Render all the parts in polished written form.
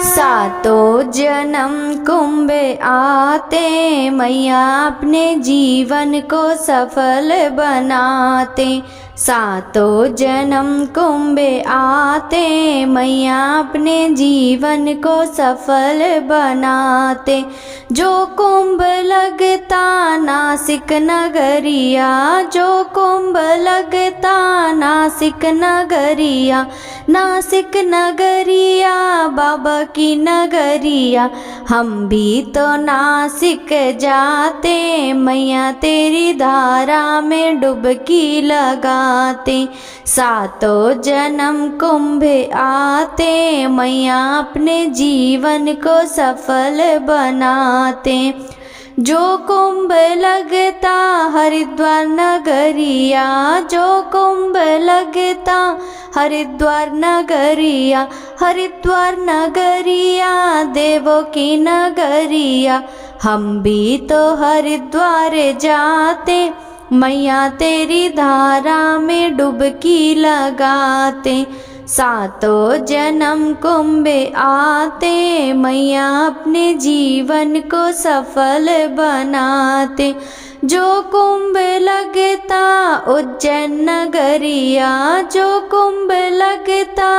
सातों जन्म कुंभ आते मैया अपने जीवन को सफल बनाते। सातों जन्म कुंभ आते मैया अपने जीवन को सफल बनाते। जो कुंभ लगता नासिक नगरिया, जो कुंभ लगता नासिक नगरिया, नासिक नगरिया बाबा की नगरिया। हम भी तो नासिक जाते मैया तेरी धारा में डुबकी लगाते। सातों जन्म कुंभ आते मैया अपने जीवन को सफल बनाते। जो कुंभ लगता हरिद्वार नगरिया, जो कुंभ लगता हरिद्वार नगरिया, हरिद्वार नगरिया देवों की नगरिया। हम भी तो हरिद्वार जाते मैया तेरी धारा में डुबकी लगाते। सातों जन्म कुंभ आते मैया अपने जीवन को सफल बनाते। जो कुंभ लगता उज्जैन नगरिया, जो कुंभ लगता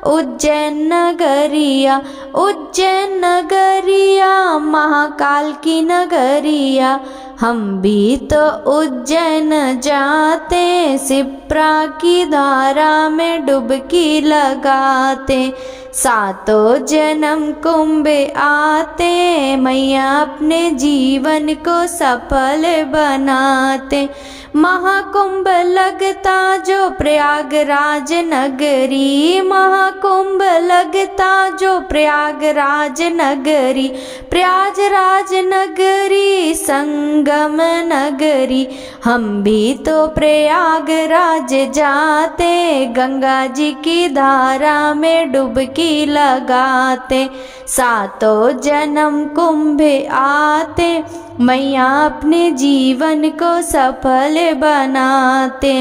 उज्जैन नगरिया, उज्जैन नगरिया महाकाल की नगरिया। हम भी तो उज्जैन जाते सिप्रा की धारा में डुबकी लगाते। सातों जन्म कुंभ आते मैया अपने जीवन को सफल बनाते। महाकुंभ लगता जो प्रयागराज नगरी, महाकुंभ लगता जो प्रयागराज नगरी, प्रयागराज नगरी संगम नगरी। हम भी तो प्रयागराज जाते गंगा जी की धारा में डुबकी लगाते। सातों जन्म कुंभ आते मैया अपने जीवन को सफल बनाते।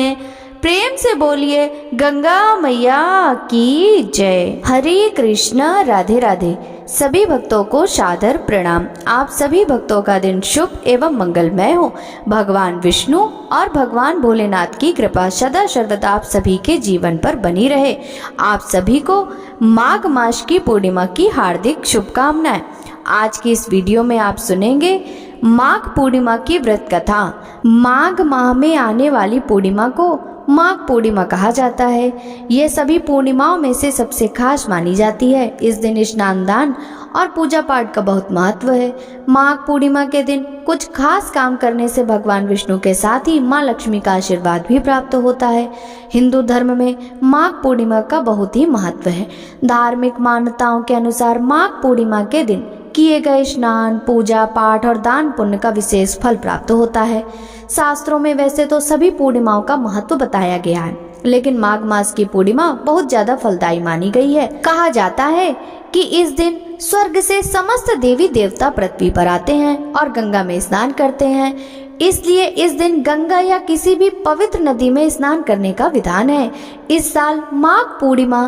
प्रेम से बोलिए गंगा मैया की जय। हरे कृष्णा, राधे राधे। सभी भक्तों को सादर प्रणाम। आप सभी भक्तों का दिन शुभ एवं मंगलमय हो। भगवान विष्णु और भगवान भोलेनाथ की कृपा सदा सर्वदा आप सभी के जीवन पर बनी रहे। आप सभी को माघ मास की पूर्णिमा की हार्दिक शुभकामनाएं। आज की इस वीडियो में आप सुनेंगे माघ पूर्णिमा की व्रत कथा। माघ माह में आने वाली पूर्णिमा को माघ पूर्णिमा कहा जाता है। यह सभी पूर्णिमाओं में से सबसे खास मानी जाती है। इस दिन स्नान दान और पूजा पाठ का बहुत महत्व है। माघ पूर्णिमा के दिन कुछ खास काम करने से भगवान विष्णु के साथ ही माँ लक्ष्मी का आशीर्वाद भी प्राप्त होता है। हिंदू धर्म में माघ पूर्णिमा का बहुत ही महत्व है। धार्मिक मान्यताओं के अनुसार माघ पूर्णिमा के दिन किए गए स्नान, पूजा पाठ और दान पुण्य का विशेष फल प्राप्त होता है। शास्त्रों में वैसे तो सभी पूर्णिमाओं का महत्व बताया गया है, लेकिन माघ मास की पूर्णिमा बहुत ज्यादा फलदायी मानी गई है। कहा जाता है कि इस दिन स्वर्ग से समस्त देवी देवता पृथ्वी पर आते हैं और गंगा में स्नान करते हैं। इसलिए इस दिन गंगा या किसी भी पवित्र नदी में स्नान करने का विधान है। इस साल माघ पूर्णिमा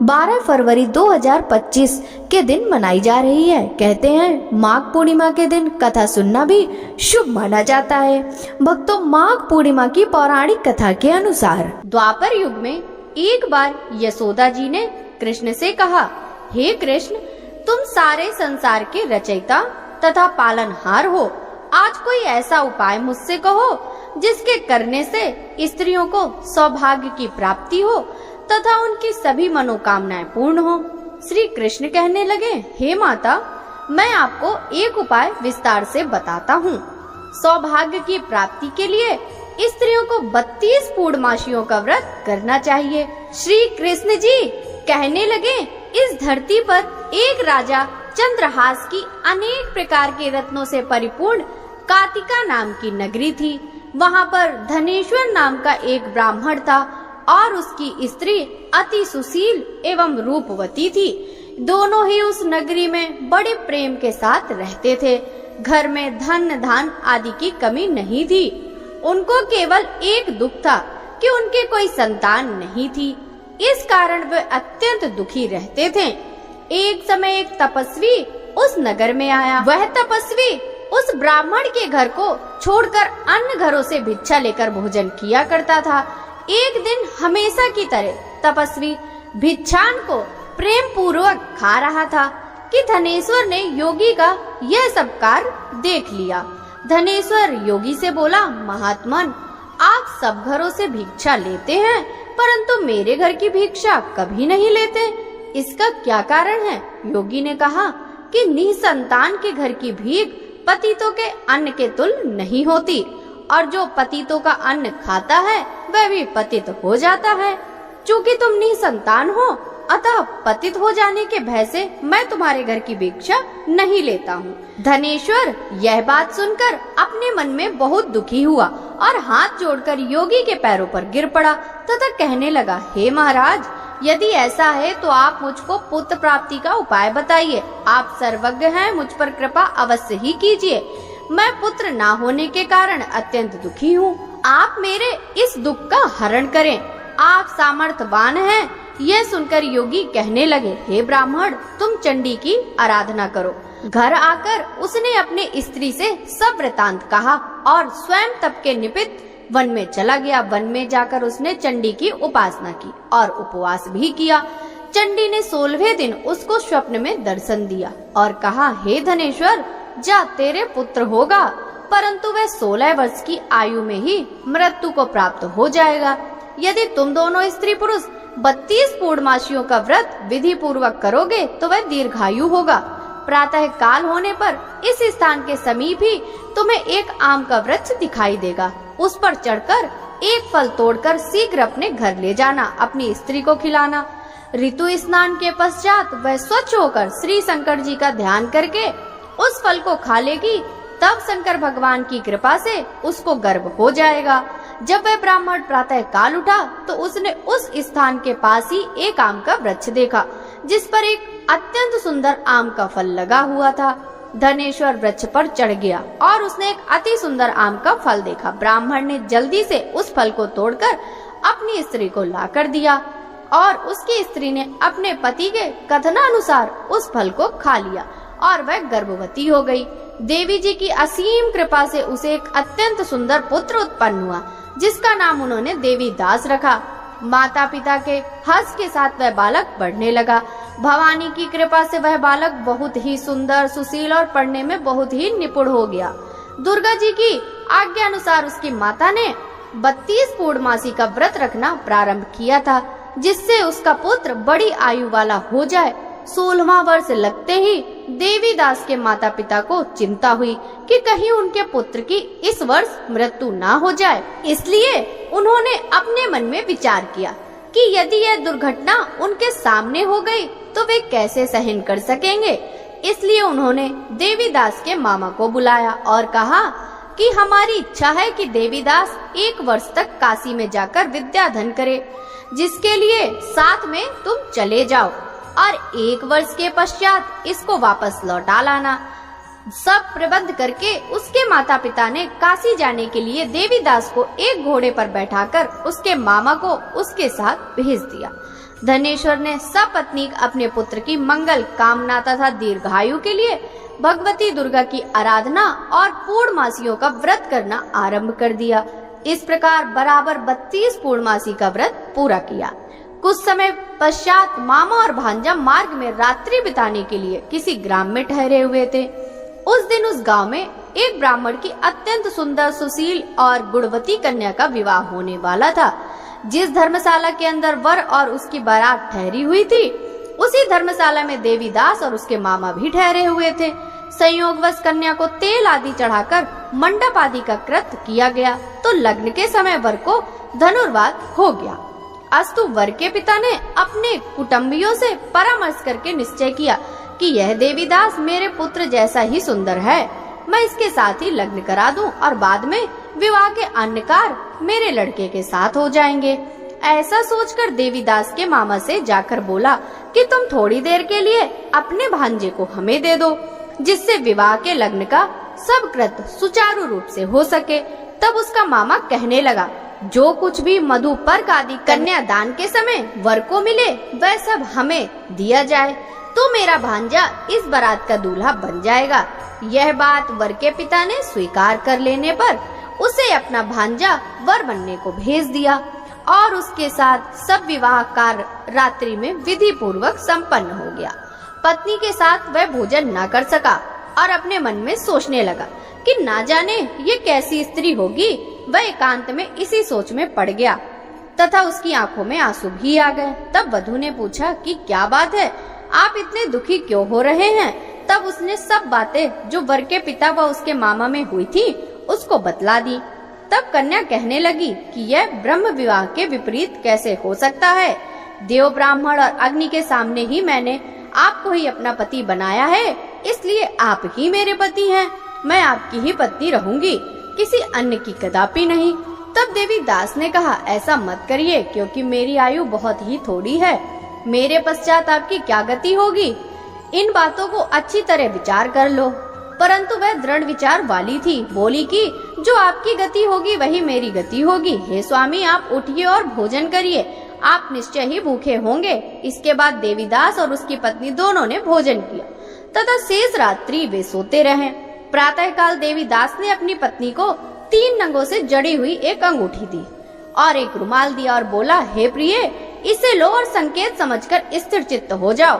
12 फरवरी 2025 के दिन मनाई जा रही है। कहते हैं माघ पूर्णिमा के दिन कथा सुनना भी शुभ माना जाता है। भक्तों, माघ पूर्णिमा की पौराणिक कथा के अनुसार द्वापर युग में एक बार यशोदा जी ने कृष्ण से कहा, हे कृष्ण, तुम सारे संसार के रचयिता तथा पालनहार हो। आज कोई ऐसा उपाय मुझसे कहो जिसके करने से स्त्रियों को सौभाग्य की प्राप्ति हो तथा उनकी सभी मनोकामनाएं पूर्ण हो। श्री कृष्ण कहने लगे, हे माता, मैं आपको एक उपाय विस्तार से बताता हूँ। सौभाग्य की प्राप्ति के लिए स्त्रियों को 32 पूर्णमासियों का व्रत करना चाहिए। श्री कृष्ण जी कहने लगे, इस धरती पर एक राजा चंद्रहास की अनेक प्रकार के रत्नों से परिपूर्ण कातिका नाम की नगरी थी। वहाँ पर धनेश्वर नाम का एक ब्राह्मण था और उसकी स्त्री अति सुशील एवं रूपवती थी। दोनों ही उस नगरी में बड़े प्रेम के साथ रहते थे। घर में धन धान आदि की कमी नहीं थी। उनको केवल एक दुख था कि उनके कोई संतान नहीं थी। इस कारण वे अत्यंत दुखी रहते थे। एक समय एक तपस्वी उस नगर में आया। वह तपस्वी उस ब्राह्मण के घर को छोड़कर अन्य घरों से भिक्षा लेकर भोजन किया करता था। एक दिन हमेशा की तरह तपस्वी भिक्षान को प्रेम पूर्वक खा रहा था कि धनेश्वर ने योगी का यह सब कार्य देख लिया। धनेश्वर योगी से बोला, महात्मन, आप सब घरों से भिक्षा लेते हैं परंतु मेरे घर की भिक्षा कभी नहीं लेते, इसका क्या कारण है? योगी ने कहा कि निसंतान के घर की भीख पतितों के अन्न के तुल्य नहीं होती और जो पतितों का अन्न खाता है वह भी पतित हो जाता है। चूंकि तुम निसंतान हो अतः पतित हो जाने के भय से मैं तुम्हारे घर की भिक्षा नहीं लेता हूँ। धनेश्वर यह बात सुनकर अपने मन में बहुत दुखी हुआ और हाथ जोड़कर योगी के पैरों पर गिर पड़ा तथा कहने लगा, हे महाराज, यदि ऐसा है तो आप मुझको पुत्र प्राप्ति का उपाय बताइए। आप सर्वज्ञ हैं, मुझ पर कृपा अवश्य ही कीजिए। मैं पुत्र ना होने के कारण अत्यंत दुखी हूँ। आप मेरे इस दुख का हरण करें। आप सामर्थ्यवान हैं। यह सुनकर योगी कहने लगे, हे ब्राह्मण, तुम चंडी की आराधना करो। घर आकर उसने अपने स्त्री से सब वृतांत कहा और स्वयं तप के निमित्त वन में चला गया। वन में जाकर उसने चंडी की उपासना की और उपवास भी किया। चंडी ने 16वें दिन उसको स्वप्न में दर्शन दिया और कहा, हे धनेश्वर, जा, तेरे पुत्र होगा, परंतु वह 16 वर्ष की आयु में ही मृत्यु को प्राप्त हो जाएगा। यदि तुम दोनों स्त्री पुरुष 32 पूर्णमासियों का व्रत विधि पूर्वक करोगे तो वह दीर्घायु होगा। प्रातः काल होने पर इस स्थान के समीप ही तुम्हें एक आम का वृक्ष दिखाई देगा। उस पर चढ़कर एक फल तोड़कर शीघ्र अपने घर ले जाना, अपनी स्त्री को खिलाना। ऋतु स्नान के पश्चात वह स्वच्छ होकर श्री शंकर जी का ध्यान करके उस फल को खा लेगी। तब शंकर भगवान की कृपा से उसको गर्भ हो जाएगा। जब वह ब्राह्मण प्रातः काल उठा तो उसने उस स्थान के पास ही एक आम का वृक्ष देखा जिस पर एक अत्यंत सुंदर आम का फल लगा हुआ था। धनेश्वर वृक्ष पर चढ़ गया और उसने एक अति सुंदर आम का फल देखा। ब्राह्मण ने जल्दी से उस फल को तोड़कर अपनी स्त्री को लाकर दिया और उसकी स्त्री ने अपने पति के कथनानुसार उस फल को खा लिया और वह गर्भवती हो गई। देवी जी की असीम कृपा से उसे एक अत्यंत सुंदर पुत्र उत्पन्न हुआ जिसका नाम उन्होंने देवी दास रखा। माता पिता के हर्ष के साथ वह बालक बढ़ने लगा। भवानी की कृपा से वह बालक बहुत ही सुंदर, सुशील और पढ़ने में बहुत ही निपुण हो गया। दुर्गा जी की आज्ञा अनुसार उसकी माता ने 32 पूर्णमासी का व्रत रखना प्रारंभ किया था जिससे उसका पुत्र बड़ी आयु वाला हो जाए। 16वां वर्ष लगते ही देवी दास के माता पिता को चिंता हुई कि कहीं उनके पुत्र की इस वर्ष मृत्यु ना हो जाए। इसलिए उन्होंने अपने मन में विचार किया कि यदि यह दुर्घटना उनके सामने हो गई तो वे कैसे सहन कर सकेंगे। इसलिए उन्होंने देवी दास के मामा को बुलाया और कहा कि हमारी इच्छा है कि देवी दास 1 वर्ष तक काशी में जाकर विद्याधन करे, जिसके लिए साथ में तुम चले जाओ और 1 वर्ष के पश्चात इसको वापस लौटा लाना। सब प्रबंध करके उसके माता पिता ने काशी जाने के लिए देवी दास को एक घोड़े पर बैठाकर उसके मामा को उसके साथ भेज दिया। धनेश्वर ने सपत्नीक अपने पुत्र की मंगल कामना तथा दीर्घायु के लिए भगवती दुर्गा की आराधना और पूर्णमासियों का व्रत करना आरंभ कर दिया। इस प्रकार बराबर 32 पूर्णमासी का व्रत पूरा किया। कुछ समय पश्चात मामा और भांजा मार्ग में रात्रि बिताने के लिए किसी ग्राम में ठहरे हुए थे। उस दिन उस गांव में एक ब्राह्मण की अत्यंत सुंदर, सुशील और गुणवती कन्या का विवाह होने वाला था। जिस धर्मशाला के अंदर वर और उसकी बारात ठहरी हुई थी उसी धर्मशाला में देवी दास और उसके मामा भी ठहरे हुए थे। संयोगवश कन्या को तेल आदि चढ़ाकर मंडप आदि का कृत्य किया गया तो लग्न के समय वर को धनुर्वात हो गया। अस्तु वर के पिता ने अपने कुटुंबियों से परामर्श करके निश्चय किया कि यह देवीदास मेरे पुत्र जैसा ही सुंदर है, मैं इसके साथ ही लग्न करा दूं और बाद में विवाह के अन्य कार्य मेरे लड़के के साथ हो जाएंगे। ऐसा सोचकर देवीदास के मामा से जाकर बोला कि तुम थोड़ी देर के लिए अपने भांजे को हमें दे दो, जिससे विवाह के लग्न का सब कृत्य सुचारू रूप से हो सके। तब उसका मामा कहने लगा, जो कुछ भी मधु पर्क आदि कन्यादान के समय वर को मिले वह सब हमें दिया जाए। तो मेरा भांजा इस बारात का दूल्हा बन जाएगा। यह बात वर के पिता ने स्वीकार कर लेने पर उसे अपना भांजा वर बनने को भेज दिया और उसके साथ सब विवाह कार्य रात्रि में विधि पूर्वक संपन्न हो गया। पत्नी के साथ वह भोजन न कर सका और अपने मन में सोचने लगा कि ना जाने ये कैसी स्त्री होगी। वह एकांत में इसी सोच में पड़ गया तथा उसकी आंखों में आंसू भी आ गए। तब वधू ने पूछा कि क्या बात है, आप इतने दुखी क्यों हो रहे हैं? तब उसने सब बातें जो वर के पिता व उसके मामा में हुई थी उसको बतला दी। तब कन्या कहने लगी कि यह ब्रह्म विवाह के विपरीत कैसे हो सकता है। देव, ब्राह्मण और अग्नि के सामने ही मैंने आपको ही अपना पति बनाया है, इसलिए आप ही मेरे पति हैं। मैं आपकी ही पत्नी रहूंगी, किसी अन्य की कदापि नहीं। तब देवी दास ने कहा, ऐसा मत करिए, क्योंकि मेरी आयु बहुत ही थोड़ी है। मेरे पश्चात आपकी क्या गति होगी, इन बातों को अच्छी तरह विचार कर लो। परंतु वह दृढ़ विचार वाली थी, बोली कि जो आपकी गति होगी वही मेरी गति होगी। हे स्वामी, आप उठिए और भोजन करिए, आप निश्चय ही भूखे होंगे। इसके बाद देवीदास और उसकी पत्नी दोनों ने भोजन किया तथा शेष रात्रि वे सोते रहे। प्रातः काल देवीदास ने अपनी पत्नी को 3 नंगों से जड़ी हुई एक अंगूठी दी और एक रुमाल दिया और बोला, हे प्रिय, इसे लो और संकेत समझकर स्थिर चित्त हो जाओ।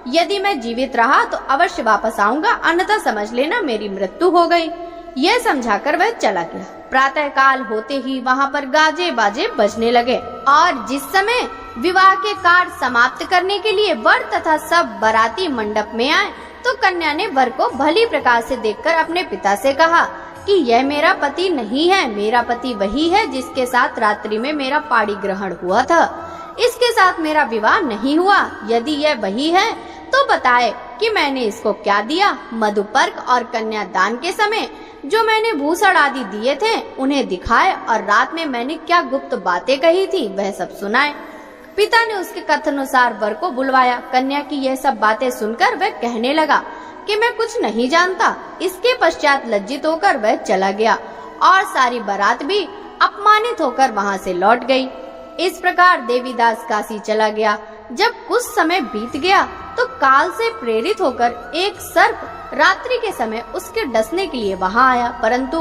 यदि मैं जीवित रहा तो अवश्य वापस आऊंगा, अन्यथा समझ लेना मेरी मृत्यु हो गई। यह समझाकर वह चला गया। प्रातः काल होते ही वहाँ पर गाजे बाजे बजने लगे और जिस समय विवाह के कार्य समाप्त करने के लिए वर तथा सब बाराती मंडप में आए तो कन्या ने वर को भली प्रकार से देखकर अपने पिता से कहा कि यह मेरा पति नहीं है, मेरा पति वही है जिसके साथ रात्रि में मेरा पाणी ग्रहण हुआ था। इसके साथ मेरा विवाह नहीं हुआ। यदि यह वही है तो बताए कि मैंने इसको क्या दिया। मधुपर्क और कन्यादान के समय जो मैंने भूषण आदि दिए थे उन्हें दिखाए और रात में मैंने क्या गुप्त बातें कही थी वह सब सुनाए। पिता ने उसके कथनानुसार वर को बुलवाया। कन्या की यह सब बातें सुनकर वह कहने लगा कि मैं कुछ नहीं जानता। इसके पश्चात लज्जित होकर वह चला गया और सारी बारात भी अपमानित होकर वहाँ से लौट गई। इस प्रकार देवीदास काशी चला गया। जब कुछ समय बीत गया तो काल से प्रेरित होकर एक सर्प रात्रि के समय उसके डसने के लिए वहाँ आया, परंतु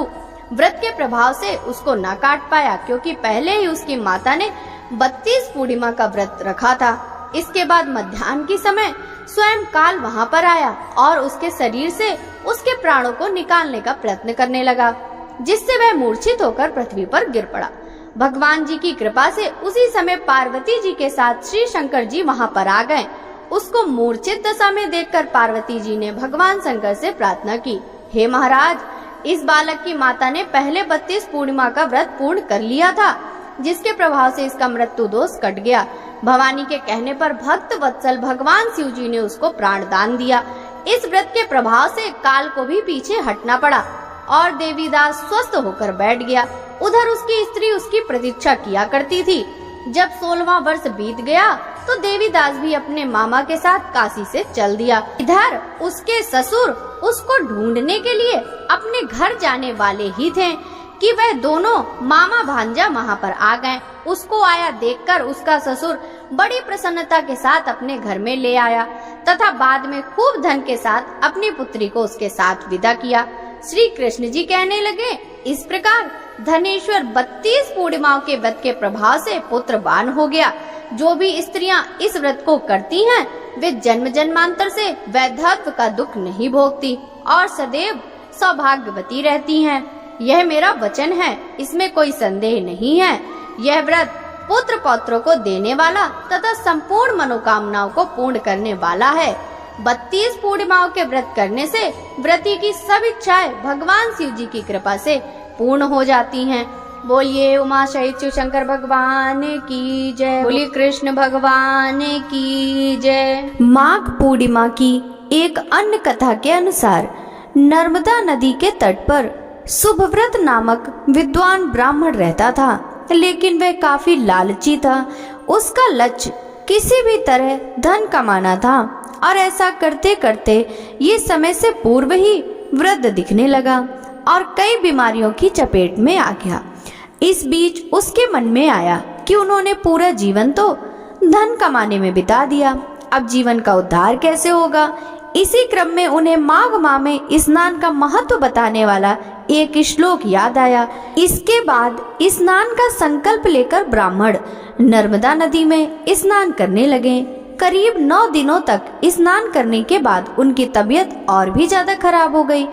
व्रत के प्रभाव से उसको न काट पाया, क्योंकि पहले ही उसकी माता ने 32 पूर्णिमा का व्रत रखा था। इसके बाद मध्याह्न के समय स्वयं काल वहाँ पर आया और उसके शरीर से उसके प्राणों को निकालने का प्रयत्न करने लगा, जिससे वह मूर्छित होकर पृथ्वी पर गिर पड़ा। भगवान जी की कृपा से उसी समय पार्वती जी के साथ श्री शंकर जी वहाँ पर आ गए। उसको मूर्छित दशा में देखकर पार्वती जी ने भगवान शंकर से प्रार्थना की, हे महाराज, इस बालक की माता ने पहले 32 पूर्णिमा का व्रत पूर्ण कर लिया था, जिसके प्रभाव से इसका मृत्यु दोष कट गया। भवानी के कहने पर भक्त वत्सल भगवान शिव जी ने उसको प्राण दान दिया। इस व्रत के प्रभाव से काल को भी पीछे हटना पड़ा और देवीदास स्वस्थ होकर बैठ गया। उधर उसकी स्त्री उसकी प्रतीक्षा किया करती थी। जब 16वां वर्ष बीत गया तो देवीदास भी अपने मामा के साथ काशी से चल दिया। इधर उसके ससुर उसको ढूंढने के लिए अपने घर जाने वाले ही थे कि वह दोनों मामा भांजा वहाँ पर आ गए। उसको आया देखकर उसका ससुर बड़ी प्रसन्नता के साथ अपने घर में ले आया तथा बाद में खूब धन के साथ अपनी पुत्री को उसके साथ विदा किया। श्री कृष्ण जी कहने लगे, इस प्रकार धनेश्वर 32 पूर्णिमाओं के व्रत के प्रभाव से पुत्रवान हो गया। जो भी स्त्रियां इस व्रत को करती हैं, वे जन्म जन्मांतर से वैधव्य का दुख नहीं भोगती और सदैव सौभाग्यवती रहती हैं। यह मेरा वचन है, इसमें कोई संदेह नहीं है। यह व्रत पुत्र पौत्रों को देने वाला तथा संपूर्ण मनोकामनाओं को पूर्ण करने वाला है। 32 पूर्णिमाओं के व्रत करने से व्रती की सब इच्छाएं भगवान शिव जी की कृपा से पूर्ण हो जाती हैं। बोलिए उमा सहित शिव शंकर भगवान की जय। बोलिए कृष्ण भगवान की जय। माघ पूर्णिमा की एक अन्य कथा के अनुसार नर्मदा नदी के तट पर शुभव्रत नामक विद्वान ब्राह्मण रहता था, लेकिन वह काफी लालची था। उसका लक्ष्य किसी भी तरह धन कमाना था और ऐसा करते करते ये समय से पूर्व ही वृद्ध दिखने लगा और कई बीमारियों की चपेट में आ गया। इस बीच उसके मन में आया कि उन्होंने पूरा जीवन तो धन कमाने में बिता दिया अब जीवन का उद्धार कैसे होगा। इसी क्रम में उन्हें माघ माह में स्नान का महत्व बताने वाला एक श्लोक याद आया। इसके बाद स्नान का संकल्प लेकर ब्राह्मण नर्मदा नदी में स्नान करने लगे। करीब 9 दिनों तक स्नान करने के बाद उनकी तबीयत और भी ज्यादा खराब हो गई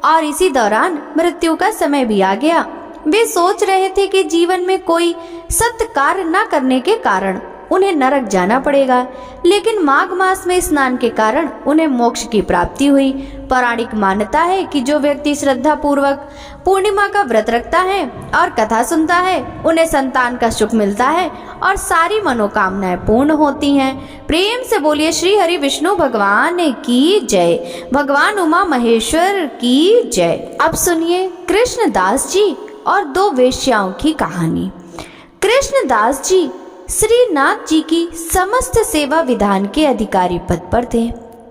और इसी दौरान मृत्यु का समय भी आ गया। वे सोच रहे थे कि जीवन में कोई सत्य कार्य न करने के कारण उन्हें नरक जाना पड़ेगा, लेकिन माघ मास में स्नान के कारण उन्हें मोक्ष की प्राप्ति हुई। पौराणिक मान्यता है कि जो व्यक्ति श्रद्धा पूर्वक पूर्णिमा का व्रत रखता है और कथा सुनता है, उन्हें संतान का सुख मिलता है और सारी मनोकामनाएं पूर्ण होती हैं। प्रेम से बोलिए श्री हरि विष्णु भगवान की जय, भगवान उमा महेश्वर की जय। अब सुनिए कृष्णदास जी और 2 वेश्याओं की कहानी। कृष्णदास जी श्रीनाथ जी की समस्त सेवा विधान के अधिकारी पद पर थे।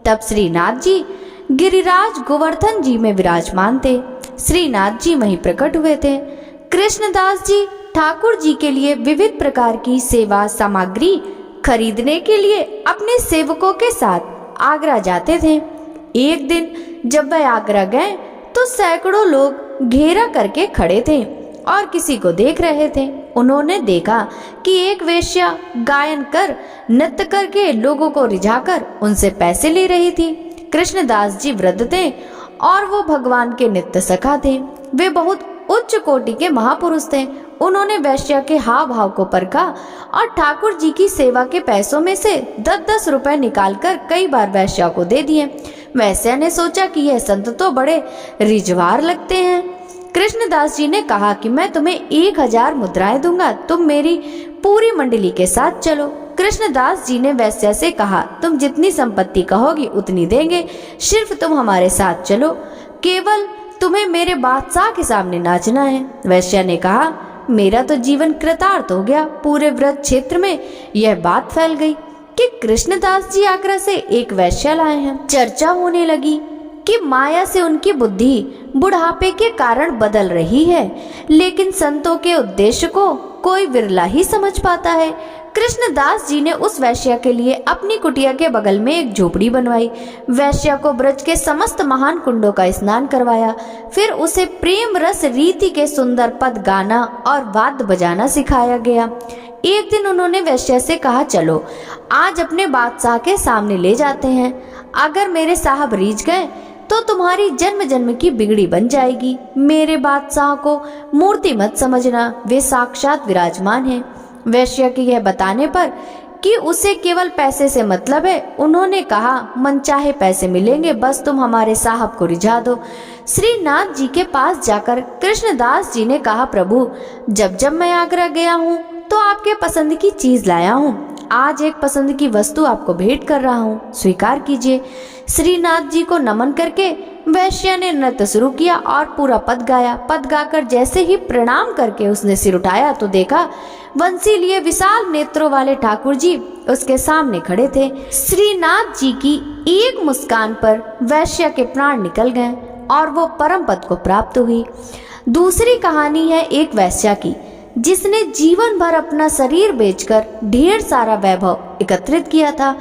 तब श्रीनाथ जी गिरिराज गोवर्धन जी में विराजमान थे। श्रीनाथ जी वहीं प्रकट हुए थे। कृष्णदास जी ठाकुर जी के लिए विविध प्रकार की सेवा सामग्री खरीदने के लिए अपने सेवकों के साथ आगरा जाते थे। एक दिन जब वह आगरा गए तो सैकड़ों लोग घेरा करके खड़े थे और किसी को देख रहे थे। उन्होंने देखा कि एक वेश्या गायन कर नृत्य करके लोगों को रिझाकर उनसे पैसे ले रही थी। कृष्णदास जी वृद्ध थे और वो भगवान के नित्य सखा थे। वे बहुत उच्च कोटि के महापुरुष थे। उन्होंने वेश्या के हाव भाव को परखा और ठाकुर जी की सेवा के पैसों में से 10-10 रुपए निकालकर कई बार वेश्या को दे दिए। वेश्या ने सोचा कि यह संत तो बड़े रिजवार लगते हैं। कृष्णदास जी ने कहा कि मैं तुम्हें 1000 मुद्राएं दूंगा, तुम मेरी पूरी मंडली के साथ चलो। कृष्णदास जी ने वेश्या से कहा, तुम जितनी संपत्ति कहोगी उतनी देंगे, सिर्फ तुम हमारे साथ चलो, केवल तुम्हें मेरे बादशाह के सामने नाचना है। वेश्या ने कहा, मेरा तो जीवन कृतार्थ हो गया। पूरे व्रत क्षेत्र में यह बात फैल गई कि कृष्णदास जी आगरा से एक वेश्या लाए हैं। चर्चा होने लगी कि माया से उनकी बुद्धि बुढ़ापे के कारण बदल रही है, लेकिन संतों के उद्देश्य को कोई विरला ही समझ पाता है। कृष्णदास जी ने उस वैश्या के लिए अपनी कुटिया के बगल में एक झोपड़ी बनवाई। वैश्या को ब्रज के समस्त महान कुंडों का स्नान करवाया। फिर उसे प्रेम रस रीति के सुंदर पद गाना और वाद्य बजाना सिखाया गया। एक दिन उन्होंने वैश्या से कहा, चलो आज अपने बादशाह के सामने ले जाते हैं। अगर मेरे साहब रीझ गए तो तुम्हारी जन्म जन्म की बिगड़ी बन जाएगी। मेरे बादशाह को मूर्ति मत समझना, वे साक्षात विराजमान हैं। वैश्या के यह बताने पर कि उसे केवल पैसे से मतलब है, उन्होंने कहा, मनचाहे पैसे मिलेंगे, बस तुम हमारे साहब को रिझा दो। श्रीनाथ जी के पास जाकर कृष्णदास जी ने कहा, प्रभु जब जब मैं आगरा गया हूँ तो आपके पसंद की चीज लाया हूँ। आज एक पसंद की वस्तु आपको भेंट कर रहा हूँ, स्वीकार कीजिए। श्रीनाथ जी को नमन करके वैश्या ने नृत्य शुरू किया और पूरा पद गाया। पद गाकर जैसे ही प्रणाम करके उसने सिर उठाया तो देखा वंशी लिए विशाल नेत्रों वाले ठाकुर जी उसके सामने खड़े थे। श्रीनाथ जी की एक मुस्कान पर वैश्या के प्राण निकल गए और वो परम पद को प्राप्त हुई। दूसरी कहानी है एक वैश्या की जिसने जीवन भर अपना शरीर बेचकर ढेर सारा वैभव एकत्रित किया था।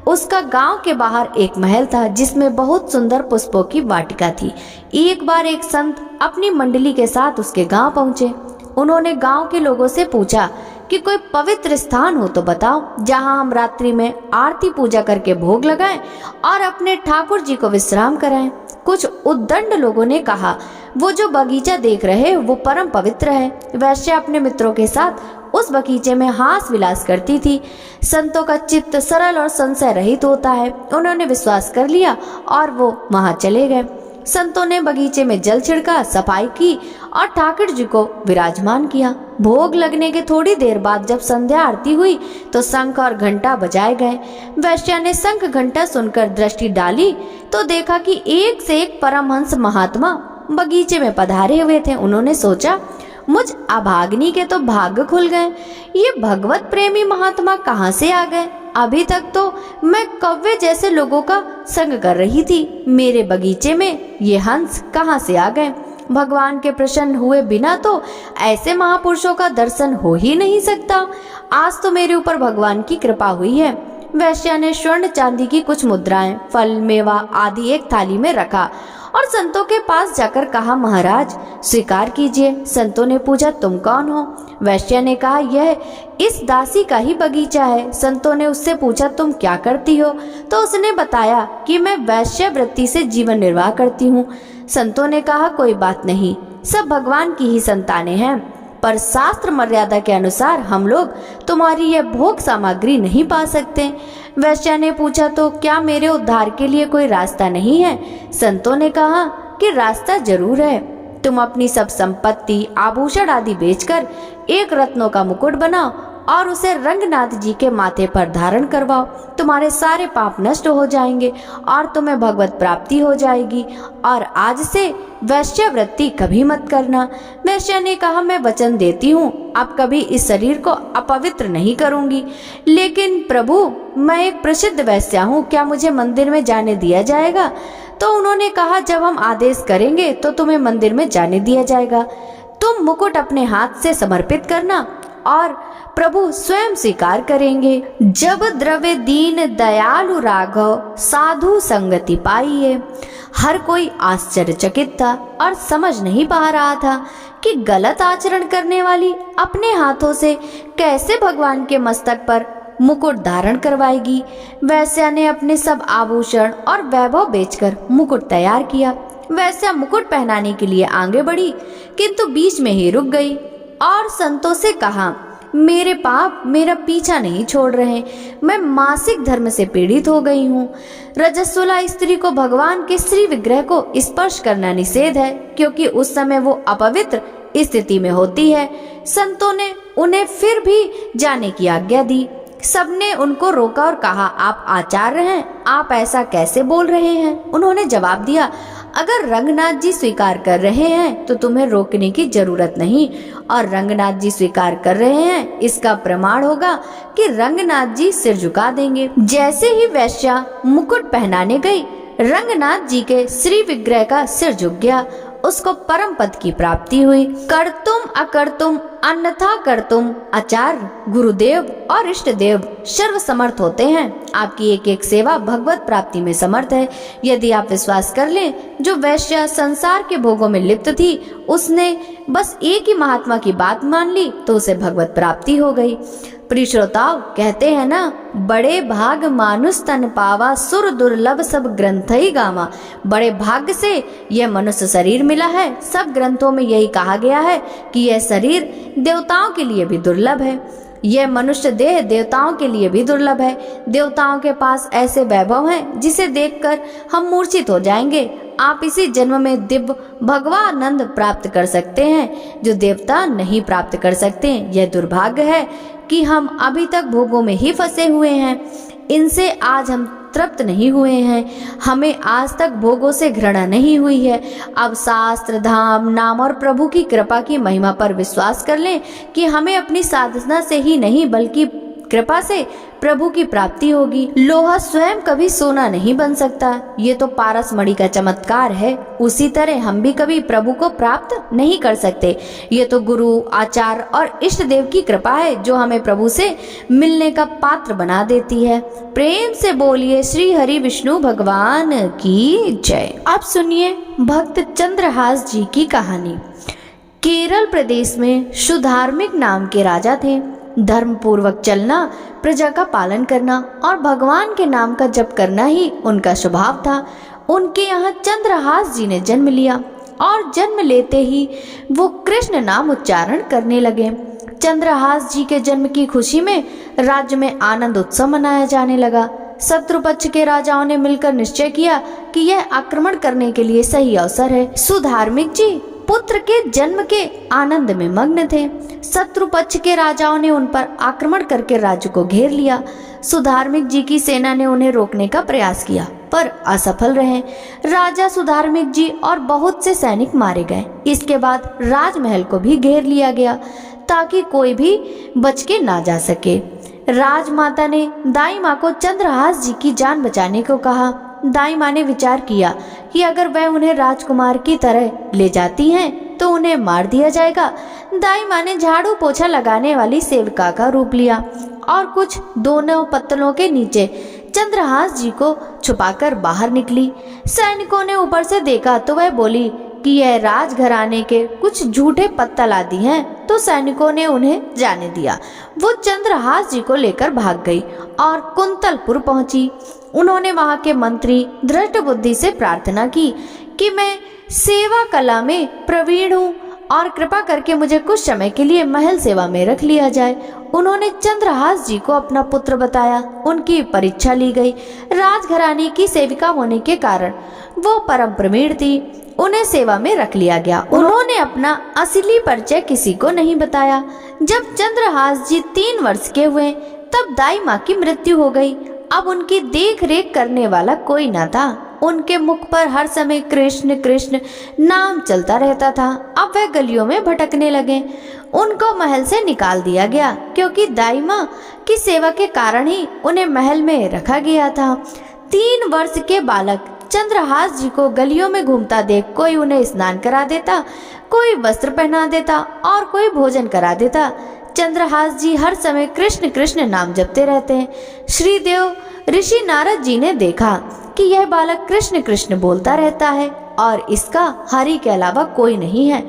उसका गांव के बाहर एक महल था जिसमें बहुत सुंदर पुष्पों की वाटिका थी। एक बार एक संत अपनी मंडली के साथ उसके गांव पहुंचे। उन्होंने गांव के लोगों से पूछा कि कोई पवित्र स्थान हो तो बताओ, जहां हम रात्रि में आरती पूजा करके भोग लगाएं और अपने ठाकुर जी को विश्राम कराएं। कुछ उद्दंड लोगों ने कहा, वो जो बगीचा देख रहे वो परम पवित्र है। वैश्या अपने मित्रों के साथ उस बगीचे में हास विलास करती थी। संतों का चित्त सरल और संशय रहित होता है। उन्होंने विश्वास कर लिया और वो वहां चले गए। संतों ने बगीचे में जल छिड़का, सफाई की और ठाकुर जी को विराजमान किया। भोग लगने के थोड़ी देर बाद जब संध्या आरती हुई तो शंख और घंटा बजाए गए। वैश्या ने शंख घंटा सुनकर दृष्टि डाली तो देखा कि एक से एक परमहंस महात्मा बगीचे में पधारे हुए थे। उन्होंने सोचा, मुझ अभाग्नि के तो भाग्य खुल गए। ये भगवत प्रेमी महात्मा कहाँ से आ गए? अभी तक तो मैं कौवे जैसे लोगों का संग कर रही थी। मेरे बगीचे में ये हंस कहाँ से आ गए? भगवान के प्रसन्न हुए बिना तो ऐसे महापुरुषों का दर्शन हो ही नहीं सकता। आज तो मेरे ऊपर भगवान की कृपा हुई है। वैश्या ने स्वर्ण चांदी की कुछ मुद्राएं, फल, मेवा आदि एक थाली में रखा और संतों के पास जाकर कहा, महाराज स्वीकार कीजिए। संतों ने पूछा, तुम कौन हो? वैश्या ने कहा, यह इस दासी का ही बगीचा है। संतों ने उससे पूछा, तुम क्या करती हो? तो उसने बताया कि मैं वैश्यावृत्ति से जीवन निर्वाह करती हूँ। संतों ने कहा, कोई बात नहीं, सब भगवान की ही संतानें हैं, पर शास्त्र मर्यादा के अनुसार हम लोग तुम्हारी यह भोग सामग्री नहीं पा सकते। वैश्या ने पूछा, तो क्या मेरे उद्धार के लिए कोई रास्ता नहीं है? संतों ने कहा कि रास्ता जरूर है। तुम अपनी सब संपत्ति, आभूषण आदि बेचकर एक रत्नों का मुकुट बनाओ और उसे रंगनाथ जी के माथे पर धारण करवाओ। तुम्हारे सारे पाप नष्ट हो जाएंगे और तुम्हें भगवत प्राप्ति हो जाएगी। और आज से वैश्यावृत्ति कभी मत करना। वैश्या ने कहा, मैं वचन देती हूँ, अब कभी इस शरीर को अपवित्र नहीं करूंगी। लेकिन प्रभु, मैं एक प्रसिद्ध वैश्या हूँ, क्या मुझे मंदिर में जाने दिया जाएगा? तो उन्होंने कहा, जब हम आदेश करेंगे तो तुम्हें मंदिर में जाने दिया जाएगा। तुम मुकुट अपने हाथ से समर्पित करना और प्रभु स्वयं स्वीकार करेंगे। जब द्रव्य दीन दयालु राघव साधु संगति पाइए। हर कोई आश्चर्यचकित था और समझ नहीं पा रहा था कि गलत आचरण करने वाली अपने हाथों से कैसे भगवान के मस्तक पर मुकुट धारण करवाएगी। वैश्या ने अपने सब आभूषण और वैभव बेचकर मुकुट तैयार किया। वैश्या मुकुट पहनाने के लिए आगे बढ़ी, किंतु बीच में ही रुक गई और संतों से कहा, मेरे पाप मेरा पीछा नहीं छोड़ रहे, मैं मासिक धर्म से पीड़ित हो गई हूँ। रजस्वला स्त्री को भगवान के श्री विग्रह को स्पर्श करना निषेध है, क्योंकि उस समय वो अपवित्र स्थिति में होती है। संतों ने उन्हें फिर भी जाने की आज्ञा दी। सबने उनको रोका और कहा, आप आचार्य हैं, आप ऐसा कैसे बोल रहे हैं? उन्होंने जवाब दिया, अगर रंगनाथ जी स्वीकार कर रहे हैं तो तुम्हें रोकने की जरूरत नहीं, और रंगनाथ जी स्वीकार कर रहे हैं इसका प्रमाण होगा कि रंगनाथ जी सिर झुका देंगे। जैसे ही वैश्या मुकुट पहनाने गई, रंगनाथ जी के श्री विग्रह का सिर झुक गया। उसको परम पद की प्राप्ति हुई। कर्तुम अकर्तुम अन्यथा कर्तुम आचार्य, गुरुदेव और इष्ट देव सर्व समर्थ होते हैं। आपकी एक एक सेवा भगवत प्राप्ति में समर्थ है। यदि आप विश्वास कर लें, जो वैश्या संसार के भोगों में लिप्त थी, उसने बस एक ही महात्मा की बात मान ली तो उसे भगवत प्राप्ति हो गई। प्रिय श्रोताओ, कहते हैं ना, बड़े भाग मानुष तन पावा, सुर दुर्लभ सब ग्रंथ ही गावा। बड़े भाग्य से यह मनुष्य शरीर मिला है। सब ग्रंथों में यही कहा गया है कि यह शरीर देवताओं के लिए भी दुर्लभ है। यह मनुष्य देह देवताओं के लिए भी दुर्लभ है। देवताओं के पास ऐसे वैभव हैं जिसे देखकर हम मूर्छित हो जाएंगे। आप इसी जन्म में दिव्य भगवानंद प्राप्त कर सकते हैं, जो देवता नहीं प्राप्त कर सकते। यह दुर्भाग्य है कि हम अभी तक भोगों में ही फंसे हुए हैं। इनसे आज हम तृप्त नहीं हुए हैं। हमें आज तक भोगों से घृणा नहीं हुई है। अब शास्त्र, धाम, नाम और प्रभु की कृपा की महिमा पर विश्वास कर लें कि हमें अपनी साधना से ही नहीं बल्कि कृपा से प्रभु की प्राप्ति होगी। लोहा स्वयं कभी सोना नहीं बन सकता, ये तो पारस मणि का चमत्कार है। उसी तरह हम भी कभी प्रभु को प्राप्त नहीं कर सकते। ये तो गुरु, आचार्य और इष्ट देव की कृपा है जो हमें प्रभु से मिलने का पात्र बना देती है। प्रेम से बोलिए श्री हरि विष्णु भगवान की जय। अब सुनिए भक्त चंद्रहास जी की कहानी। केरल प्रदेश में सुधार्मिक नाम के राजा थे। धर्म पूर्वक चलना, प्रजा का पालन करना और भगवान के नाम का जप करना ही उनका स्वभाव था। उनके यहाँ चंद्रहास जी ने जन्म लिया और जन्म लेते ही वो कृष्ण नाम उच्चारण करने लगे। चंद्रहास जी के जन्म की खुशी में राज्य में आनंद उत्सव मनाया जाने लगा। शत्रु पक्ष के राजाओं ने मिलकर निश्चय किया कि यह आक्रमण करने के लिए सही अवसर है। सुधार्मिक जी पुत्र के जन्म के आनंद में मग्न थे। शत्रु पक्ष के राजाओं ने उन पर आक्रमण करके राज्य को घेर लिया। सुधार्मिक जी की सेना ने उन्हें रोकने का प्रयास किया पर असफल रहे। राजा सुधार्मिक जी और बहुत से सैनिक मारे गए। इसके बाद राजमहल को भी घेर लिया गया ताकि कोई भी बच के ना जा सके। राजमाता ने दाई माँ को चंद्रहास जी की जान बचाने को कहा। दाई माँ ने विचार किया कि अगर वह उन्हें राजकुमार की तरह ले जाती हैं तो उन्हें मार दिया जाएगा। दाई माँ ने झाड़ू पोछा लगाने वाली सेविका का रूप लिया और कुछ दोनों पत्तलों के नीचे चंद्रहास जी को छुपाकर बाहर निकली। सैनिकों ने ऊपर से देखा तो वह बोली कि यह राजघराने के कुछ झूठे पत्तल आदि हैं, तो सैनिकों ने उन्हें जाने दिया। वो चंद्रहास जी को लेकर भाग गई और कुंतलपुर पहुंची। उन्होंने वहां के मंत्री धृष्टबुद्धि से प्रार्थना की कि मैं सेवा कला में प्रवीण हूँ और कृपा करके मुझे कुछ समय के लिए महल सेवा में रख लिया जाए। उन्होंने चंद्रहास जी को अपना पुत्र बताया। उनकी परीक्षा ली गई। राजघराने की सेविका होने के कारण वो परम प्रवीण थी। उन्हें सेवा में रख लिया गया। उन्होंने अपना असली परिचय किसी को नहीं बताया। जब चंद्रहास जी 3 वर्ष के हुए तब दाई माँ की मृत्यु हो गई। अब उनकी देख रेख करने वाला कोई न था। उनके मुख पर हर समय कृष्ण कृष्ण नाम चलता रहता था। अब वह गलियों में भटकने लगे। उनको महल से निकाल दिया गया क्योंकि दाई माँ की सेवा के कारण ही उन्हें महल में रखा गया था। 3 वर्ष के बालक चंद्रहास जी को गलियों में घूमता देख कोई उन्हें स्नान करा देता, कोई वस्त्र पहना देता और कोई भोजन करा देता। चंद्रहास जी हर समय कृष्ण कृष्ण नाम जपते रहते हैं। श्रीदेव ऋषि नारद जी ने देखा कि यह बालक कृष्ण कृष्ण बोलता रहता है और इसका हरि के अलावा कोई नहीं है।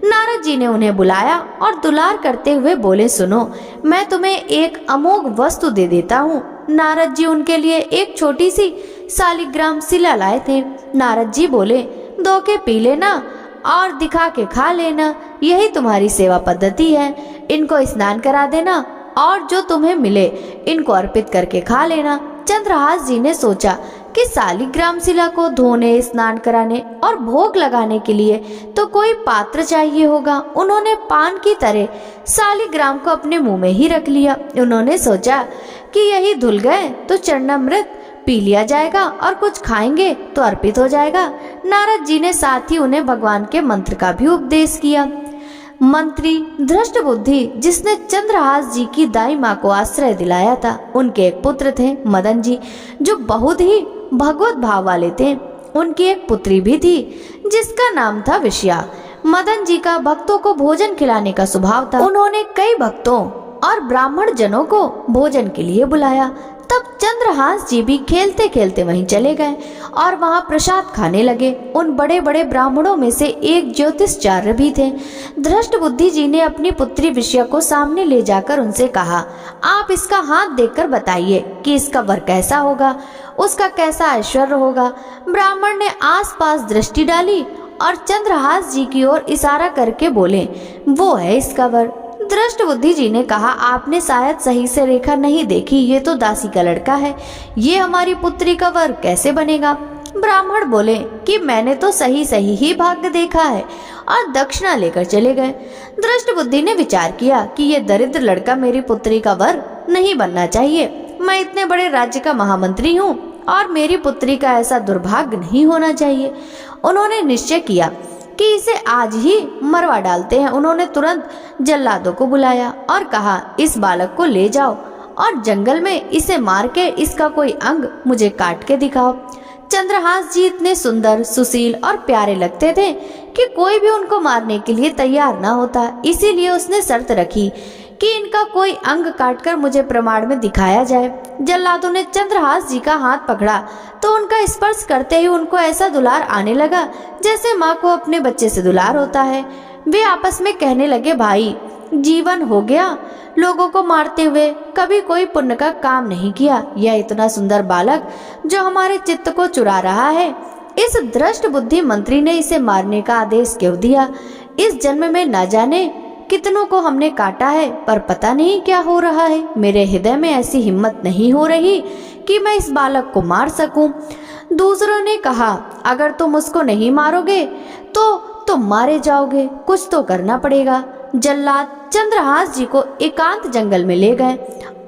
नारद जी ने उन्हें बुलाया और दुलार करते हुए बोले, सुनो, मैं तुम्हें एक अमोघ वस्तु दे देता हूँ। नारद जी उनके लिए एक छोटी सी शालिग्राम शिला लाए थे। नारद जी बोले, दो के पी लेना और दिखा के खा लेना, यही तुम्हारी सेवा पद्धति है। इनको स्नान करा देना और जो तुम्हें मिले इनको अर्पित करके खा लेना। चंद्रहास जी ने सोचा कि शालिग्राम शिला को धोने, स्नान कराने और भोग लगाने के लिए तो कोई पात्र चाहिए होगा। उन्होंने पान की तरह शालिग्राम को अपने मुंह में ही रख लिया। उन्होंने सोचा कि यही धुल गए तो चरणामृत पी लिया जाएगा और कुछ खाएंगे तो अर्पित हो जाएगा। नारद जी ने साथ ही उन्हें भगवान के मंत्र का भी उपदेश किया। मंत्री धृष्टबुद्धि, जिसने चंद्रहास जी की दाई माँ को आश्रय दिलाया था, उनके एक पुत्र थे मदन जी, जो बहुत ही भगवत भाव वाले थे। उनकी एक पुत्री भी थी जिसका नाम था विषया। मदन जी का भक्तों को भोजन खिलाने का स्वभाव था। उन्होंने कई भक्तों और ब्राह्मण जनों को भोजन के लिए बुलाया। तब चंद्रहास जी भी खेलते खेलते वहीं चले गए और वहां प्रसाद खाने लगे। उन बड़े बड़े ब्राह्मणों में से एक ज्योतिषाचार्य भी थे। धृष्टबुद्धि जी ने अपनी पुत्री विषया को सामने ले जाकर उनसे कहा, आप इसका हाथ देखकर बताइए कि इसका वर कैसा होगा, उसका कैसा ऐश्वर्य होगा। ब्राह्मण ने आसपास दृष्टि डाली और चंद्रहास जी की ओर इशारा करके बोले, वो है इसका वर। धृष्टबुद्धि जी ने कहा, आपने शायद सही से रेखा नहीं देखी, ये तो दासी का लड़का है, ये हमारी पुत्री का वर कैसे बनेगा। ब्राह्मण बोले कि मैंने तो सही सही ही भाग्य देखा है और दक्षिणा लेकर चले गए। धृष्टबुद्धि ने विचार किया कि ये दरिद्र लड़का मेरी पुत्री का वर नहीं बनना चाहिए। मैं इतने बड़े राज्य का महामंत्री हूँ और मेरी पुत्री का ऐसा दुर्भाग्य नहीं होना चाहिए। उन्होंने निश्चय किया कि इसे आज ही मरवा डालते हैं। उन्होंने तुरंत जल्लादों को बुलाया और कहा, इस बालक को ले जाओ और जंगल में इसे मार के इसका कोई अंग मुझे काट के दिखाओ। चंद्रहास जी इतने सुंदर, सुशील और प्यारे लगते थे कि कोई भी उनको मारने के लिए तैयार ना होता। इसीलिए उसने शर्त रखी कि इनका कोई अंग काटकर मुझे प्रमाण में दिखाया जाए। जल्लादों ने चंद्रहास जी का हाथ पकड़ा तो उनका स्पर्श करते ही उनको ऐसा दुलार आने लगा जैसे माँ को अपने बच्चे से दुलार होता है। वे आपस में कहने लगे, भाई जीवन हो गया लोगों को मारते हुए, कभी कोई पुण्य का काम नहीं किया। यह इतना सुंदर बालक जो हमारे चित्त को चुरा रहा है, इस धृष्टबुद्धि मंत्री ने इसे मारने का आदेश क्यों दिया। इस जन्म में न जाने कितनों को हमने काटा है, पर पता नहीं क्या हो रहा है। मेरे हृदय में ऐसी हिम्मत नहीं हो रही कि मैं इस बालक को मार सकूं। दूसरों ने कहा, अगर तुम उसको नहीं मारोगे तो तुम मारे जाओगे, कुछ तो करना पड़ेगा। जल्लाद चंद्रहास जी को एकांत जंगल में ले गए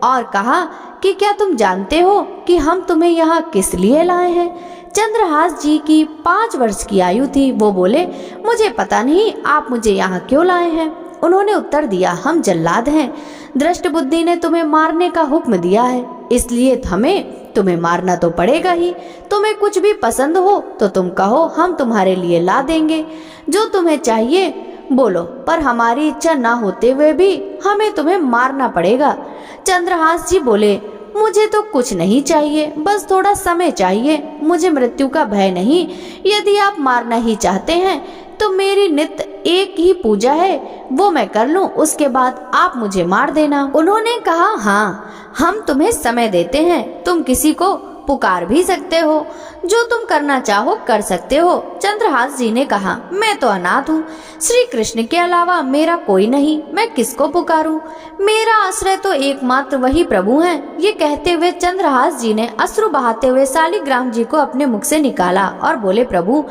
और कहा कि क्या तुम जानते हो कि हम तुम्हें यहाँ किस लिए लाए हैं। चंद्रहास जी की 5 वर्ष की आयु थी। वो बोले, मुझे पता नहीं आप मुझे यहाँ क्यों लाए हैं। उन्होंने उत्तर दिया, हम जल्लाद हैं, धृष्टबुद्धि ने तुम्हें मारने का हुक्म दिया है, इसलिए हमें तुम्हें मारना तो पड़ेगा ही। तुम्हें कुछ भी पसंद हो तो तुम कहो, हम तुम्हारे लिए ला देंगे। जो तुम्हें चाहिए बोलो, पर हमारी इच्छा ना होते हुए भी हमें तुम्हें मारना पड़ेगा। चंद्रहास जी बोले, मुझे तो कुछ नहीं चाहिए, बस थोड़ा समय चाहिए, मुझे मृत्यु का भय नहीं। यदि आप मारना ही चाहते हैं तो मेरी नित्य एक ही पूजा है, वो मैं कर लूं, उसके बाद आप मुझे मार देना। उन्होंने कहा, हाँ, हम तुम्हें समय देते हैं, तुम किसी को पुकार भी सकते हो, जो तुम करना चाहो कर सकते हो। चंद्रहास जी ने कहा, मैं तो अनाथ हूँ, श्री कृष्ण के अलावा मेरा कोई नहीं, मैं किसको पुकारूं? मेरा आश्रय तो एकमात्र वही प्रभु हैं। ये कहते हुए चंद्रहास जी ने अश्रु बहाते हुए शालिग्राम जी को अपने मुख से निकाला और बोले, प्रभु,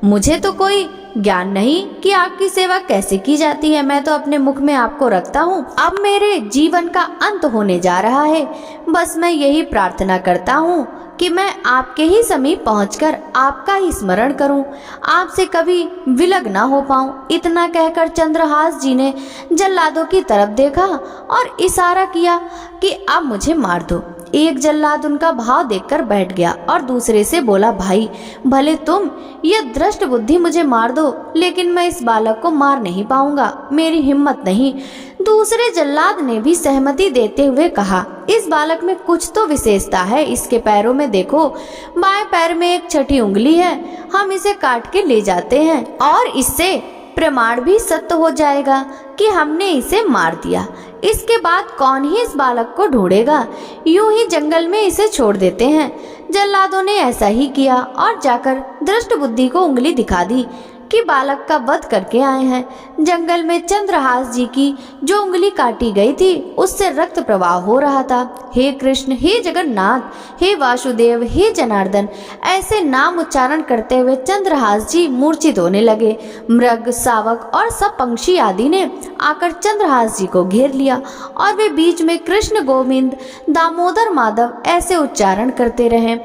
मुझे तो कोई ज्ञान नहीं कि आपकी सेवा कैसे की जाती है, मैं तो अपने मुख में आपको रखता हूँ। अब मेरे जीवन का अंत होने जा रहा है, बस मैं यही प्रार्थना करता हूँ कि मैं आपके ही समीप पहुंचकर आपका ही स्मरण करूं, आपसे कभी विलग ना हो पाऊं। इतना कहकर चंद्रहास जी ने जल्लादों की तरफ देखा और इशारा किया कि अब मुझे मार दो। एक जल्लाद उनका भाव देखकर बैठ गया और दूसरे से बोला, भाई, भले तुम ये दृष्ट बुद्धि मुझे मार दो, लेकिन मैं इस बालक को मार नहीं पाऊंगा, मेरी हिम्मत नहीं। दूसरे जल्लाद ने भी सहमति देते हुए कहा, इस बालक में कुछ तो विशेषता है, इसके पैरों में देखो, बाएं पैर में एक छठी उंगली है, हम इसे काट के ले जाते हैं और इससे प्रमाण भी सत्य हो जाएगा कि हमने इसे मार दिया। इसके बाद कौन ही इस बालक को ढूंढेगा, यूं ही जंगल में इसे छोड़ देते हैं। जल्लादों ने ऐसा ही किया और जाकर दृष्ट बुद्धि को उंगली दिखा दी कि बालक का वध करके आए हैं। जंगल में चंद्रहास जी की जो उंगली काटी गई थी उससे रक्त प्रवाह हो रहा था। हे कृष्ण, हे जगन्नाथ, हे वासुदेव, हे जनार्दन, ऐसे नाम उच्चारण करते हुए चंद्रहास जी मूर्छित होने लगे। मृग, शावक और सब पंक्षी आदि ने आकर चंद्रहास जी को घेर लिया और वे बीच में कृष्ण, गोविंद, दामोदर, माधव ऐसे उच्चारण करते रहे।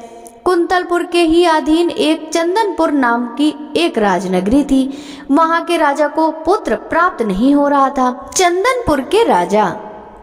कुंतलपुर के ही अधीन एक चंदनपुर नाम की एक राजनगरी थी। वहां के राजा को पुत्र प्राप्त नहीं हो रहा था। चंदनपुर के राजा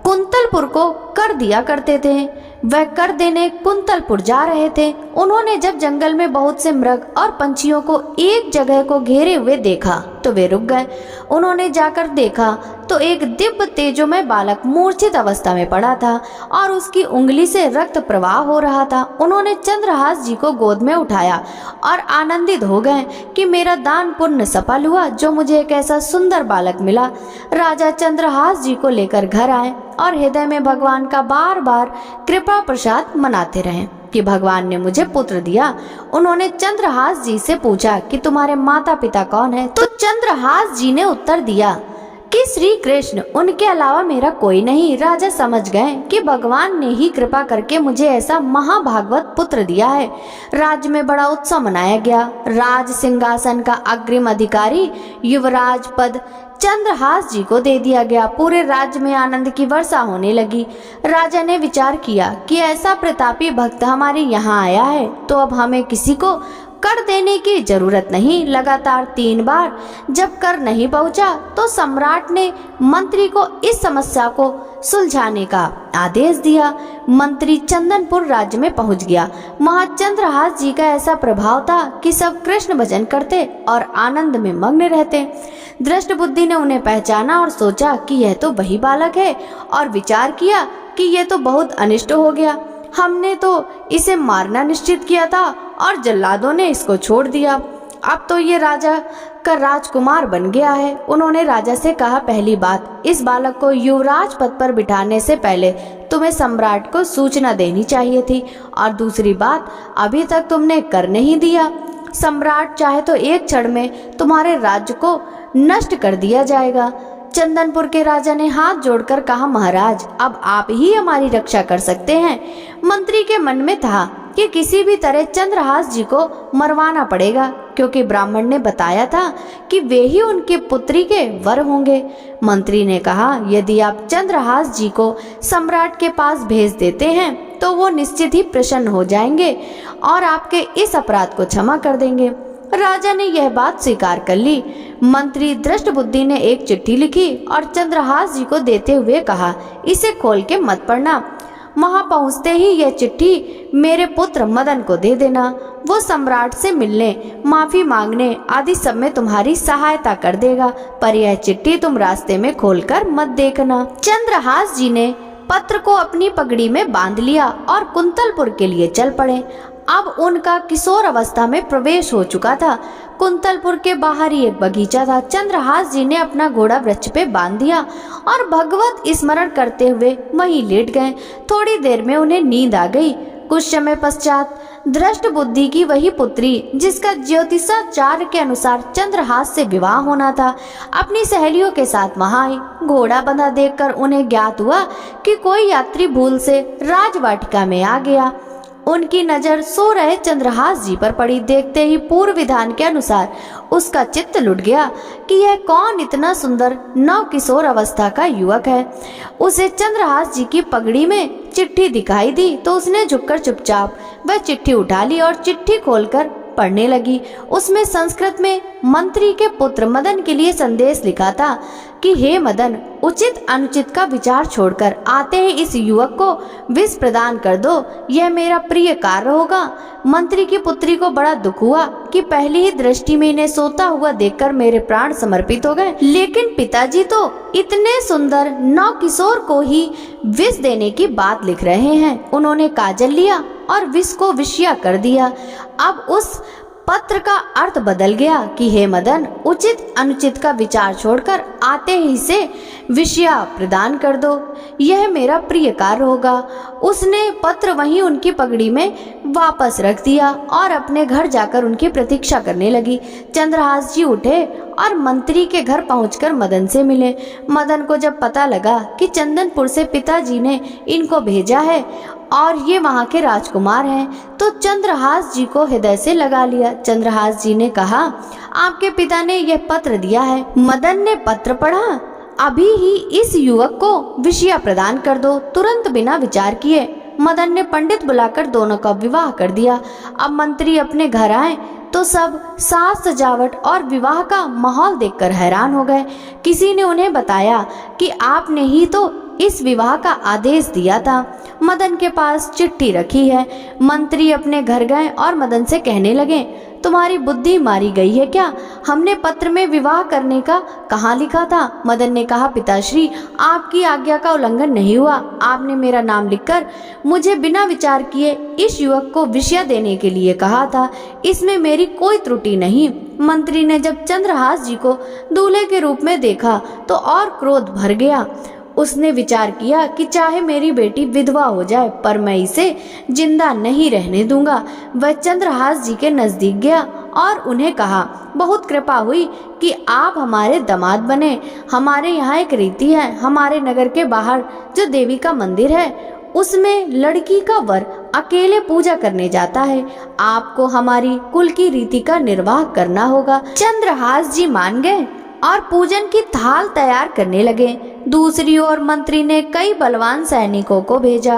कुंतलपुर को कर दिया करते थे। वह कर देने कुंतलपुर जा रहे थे। उन्होंने जब जंगल में बहुत से मृग और पंछियों को एक जगह को घेरे हुए देखा तो वे रुक गए। उन्होंने जाकर देखा तो एक दिव्य तेजोमय बालक मूर्छित अवस्था में पड़ा था और उसकी उंगली से रक्त प्रवाह हो रहा था। उन्होंने चंद्रहास जी को गोद में उठाया और आनंदित हो गए कि मेरा दान पुण्य सफल हुआ, जो मुझे एक ऐसा सुंदर बालक मिला। राजा चंद्रहास जी को लेकर घर आए और हृदय में भगवान का बार बार कृपा प्रसाद मनाते रहे कि भगवान ने मुझे पुत्र दिया। उन्होंने चंद्रहास जी से पूछा कि तुम्हारे माता पिता कौन है? तो चंद्रहास जी ने उत्तर दिया कि श्री कृष्ण, उनके अलावा मेरा कोई नहीं। राजा समझ गए कि भगवान ने ही कृपा करके मुझे ऐसा महाभागवत पुत्र दिया है। राज्य में बड़ा उत्सव मनाया गया। राज सिंहासन का अग्रिम अधिकारी युवराज पद चंद्रहास जी को दे दिया गया। पूरे राज्य में आनंद की वर्षा होने लगी। राजा ने विचार किया कि ऐसा प्रतापी भक्त हमारे यहाँ आया है तो अब हमें किसी को कर देने की जरूरत नहीं। लगातार 3 बार जब कर नहीं पहुंचा तो सम्राट ने मंत्री को इस समस्या को सुलझाने का आदेश दिया। मंत्री चंदनपुर राज्य में पहुंच गया। वहां चंद्रहास जी का ऐसा प्रभाव था कि सब कृष्ण भजन करते और आनंद में मग्न रहते। दृष्ट बुद्धि ने उन्हें पहचाना और सोचा कि यह तो वही बालक है और विचार किया कि यह तो बहुत अनिष्ट हो गया। हमने तो इसे मारना निश्चित किया था और जल्लादों ने इसको छोड़ दिया। अब तो ये राजा का राजकुमार बन गया है। उन्होंने राजा से कहा, पहली बात, इस बालक को युवराज पद पर बिठाने से पहले तुम्हें सम्राट को सूचना देनी चाहिए थी, और दूसरी बात, अभी तक तुमने कर नहीं दिया। सम्राट चाहे तो एक क्षण में तुम्हारे राज्य को नष्ट कर दिया जाएगा। चंदनपुर के राजा ने हाथ जोड़कर कहा, महाराज, अब आप ही हमारी रक्षा कर सकते हैं। मंत्री के मन में था कि किसी भी तरह चंद्रहास जी को मरवाना पड़ेगा, क्योंकि ब्राह्मण ने बताया था कि वे ही उनके पुत्री के वर होंगे। मंत्री ने कहा, यदि आप चंद्रहास जी को सम्राट के पास भेज देते हैं तो वो निश्चित ही प्रसन्न हो जाएंगे और आपके इस अपराध को क्षमा कर देंगे। राजा ने यह बात स्वीकार कर ली। मंत्री दृष्ट बुद्धि ने एक चिट्ठी लिखी और चंद्रहास जी को देते हुए कहा, इसे खोल के मत पढ़ना। वहां पहुंचते ही यह चिट्ठी मेरे पुत्र मदन को दे देना। वो सम्राट से मिलने, माफी मांगने आदि सब में तुम्हारी सहायता कर देगा, पर यह चिट्ठी तुम रास्ते में खोलकर मत देखना। चंद्रहास जी ने पत्र को अपनी पगड़ी में बांध लिया और कुंतलपुर के लिए चल पड़े। अब उनका किशोर अवस्था में प्रवेश हो चुका था। कुंतलपुर के बाहर ही एक बगीचा था। चंद्रहास जी ने अपना घोड़ा वृक्ष पे बांध दिया और भगवत स्मरण करते हुए वहीं लेट गए। थोड़ी देर में उन्हें नींद आ गई। कुछ समय पश्चात दृष्ट बुद्धि की वही पुत्री, जिसका ज्योतिषाचार्य के अनुसार चंद्रहास से विवाह होना था, अपनी सहेलियों के साथ वहां आई। घोड़ा बंधा देखकर उन्हें ज्ञात हुआ कि कोई यात्री भूल से राजवाटिका में आ गया। उनकी नजर सो रहे चंद्रहास जी पर पड़ी। देखते ही पूर्व विधान के अनुसार उसका चित्त लुट गया कि यह कौन इतना सुंदर नव किशोर अवस्था का युवक है। उसे चंद्रहास जी की पगड़ी में चिट्ठी दिखाई दी तो उसने झुककर चुपचाप वह चिट्ठी उठा ली और चिट्ठी खोलकर पढ़ने लगी। उसमें संस्कृत में मंत्री के पुत्र मदन के लिए संदेश लिखा था कि हे मदन, उचित अनुचित का विचार छोड़कर आते ही इस युवक को विष प्रदान कर दो, यह मेरा प्रिय कार्य होगा। मंत्री की पुत्री को बड़ा दुख हुआ कि पहली ही दृष्टि में इन्हें सोता हुआ देखकर मेरे प्राण समर्पित हो गए, लेकिन पिताजी तो इतने सुंदर नव किशोर को ही विष देने की बात लिख रहे हैं। उन्होंने काजल लिया और विष को विषया कर दिया। अब उस पत्र का अर्थ बदल गया कि हे मदन, उचित अनुचित का विचार छोड़कर आते ही से विषया प्रदान कर दो, यह मेरा प्रिय कार्य होगा। उसने पत्र वहीं उनकी पगड़ी में वापस रख दिया और अपने घर जाकर उनकी प्रतीक्षा करने लगी। चंद्रहास जी उठे और मंत्री के घर पहुंचकर मदन से मिले। मदन को जब पता लगा कि चंदनपुर से पिताजी ने इनको भेजा है और ये वहाँ के राजकुमार हैं, तो चंद्रहास जी को हृदय से लगा लिया। चंद्रहास जी ने कहा, आपके पिता ने यह पत्र दिया है। मदन ने पत्र पढ़ा, अभी ही इस युवक को विषया प्रदान कर दो। तुरंत बिना विचार किए मदन ने पंडित बुलाकर दोनों का विवाह कर दिया। अब मंत्री अपने घर आए तो सब साज सजावट और विवाह का माहौल देखकर हैरान हो गए। किसी ने उन्हें बताया कि आपने ही तो इस विवाह का आदेश दिया था। मदन के पास चिट्ठी रखी है। मंत्री अपने घर गए और मदन से कहने लगे, तुम्हारी बुद्धि मारी गई है क्या? हमने पत्र में विवाह करने का कहाँ लिखा था? मदन ने कहा, पिताश्री, आपकी आज्ञा का उल्लंघन नहीं हुआ। आपने मेरा नाम लिखकर मुझे बिना विचार किए इस युवक को विषया देने के लिए कहा था। इसमें मेरी कोई त्रुटि नहीं। मंत्री ने जब चंद्रहास जी को दूल्हे के रूप में देखा तो और क्रोध भर गया। उसने विचार किया कि चाहे मेरी बेटी विधवा हो जाए, पर मैं इसे जिंदा नहीं रहने दूंगा। वह चंद्रहास जी के नजदीक गया और उन्हें कहा, बहुत कृपा हुई कि आप हमारे दामाद बने। हमारे यहाँ एक रीति है, हमारे नगर के बाहर जो देवी का मंदिर है उसमें लड़की का वर अकेले पूजा करने जाता है। आपको हमारी कुल की रीति का निर्वाह करना होगा। चंद्रहास जी मान गए और पूजन की थाल तैयार करने लगे। दूसरी ओर मंत्री ने कई बलवान सैनिकों को भेजा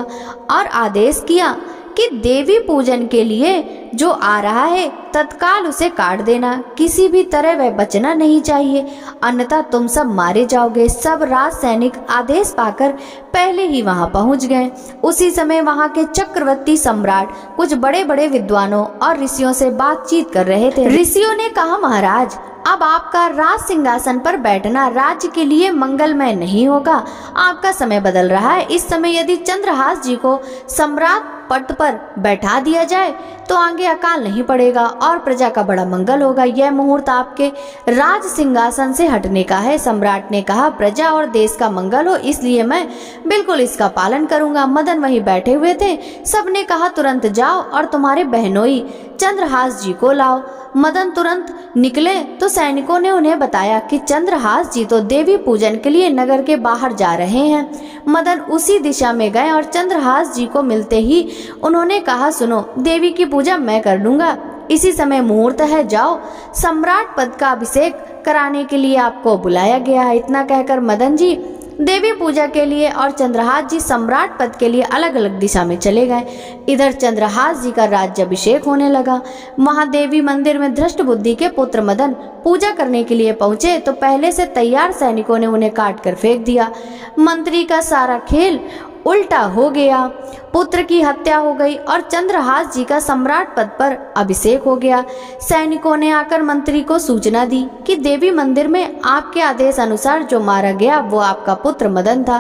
और आदेश किया कि देवी पूजन के लिए जो आ रहा है तत्काल उसे काट देना। किसी भी तरह वह बचना नहीं चाहिए, अन्यथा तुम सब मारे जाओगे। सब राज सैनिक आदेश पाकर पहले ही वहां पहुंच गए। उसी समय वहां के चक्रवर्ती सम्राट कुछ बड़े बड़े विद्वानों और ऋषियों से बातचीत कर रहे थे। ऋषियों ने कहा, महाराज, अब आपका राज सिंहासन पर बैठना राज्य के लिए मंगलमय नहीं होगा। आपका समय बदल रहा है। इस समय यदि चंद्रहास जी को सम्राट पद पर बैठा दिया जाए तो आगे अकाल नहीं पड़ेगा और प्रजा का बड़ा मंगल होगा। यह मुहूर्त आपके राज सिंहासन से हटने का है। सम्राट ने कहा, प्रजा और देश का मंगल हो, इसलिए मैं बिल्कुल इसका पालन करूंगा। मदन वहीं बैठे हुए थे। सबने कहा, तुरंत जाओ और तुम्हारे बहनोई चंद्रहास जी को लाओ। मदन तुरंत निकले तो सैनिकों ने उन्हें बताया कि चंद्रहास जी तो देवी पूजन के लिए नगर के बाहर जा रहे हैं। मदन उसी दिशा में गए और चंद्रहास जी को मिलते ही उन्होंने कहा, सुनो, देवी की पूजा मैं कर लूंगा। इसी समय मुहूर्त है, जाओ, सम्राट पद का अभिषेक कराने के लिए आपको बुलाया गया है। इतना कहकर मदन जी देवी पूजा के लिए और चंद्रहास जी सम्राट पद के लिए अलग अलग दिशा में चले गए। इधर चंद्रहास जी का राज्याभिषेक होने लगा। वहां देवी मंदिर में धृष्ट बुद्धि के पुत्र मदन पूजा करने के लिए पहुंचे तो पहले से तैयार सैनिकों ने उन्हें काट कर फेंक दिया। मंत्री का सारा खेल उल्टा हो गया। पुत्र की हत्या हो गई और चंद्रहास जी का सम्राट पद पर अभिषेक हो गया। सैनिकों ने आकर मंत्री को सूचना दी कि देवी मंदिर में आपके आदेश अनुसार जो मारा गया वो आपका पुत्र मदन था।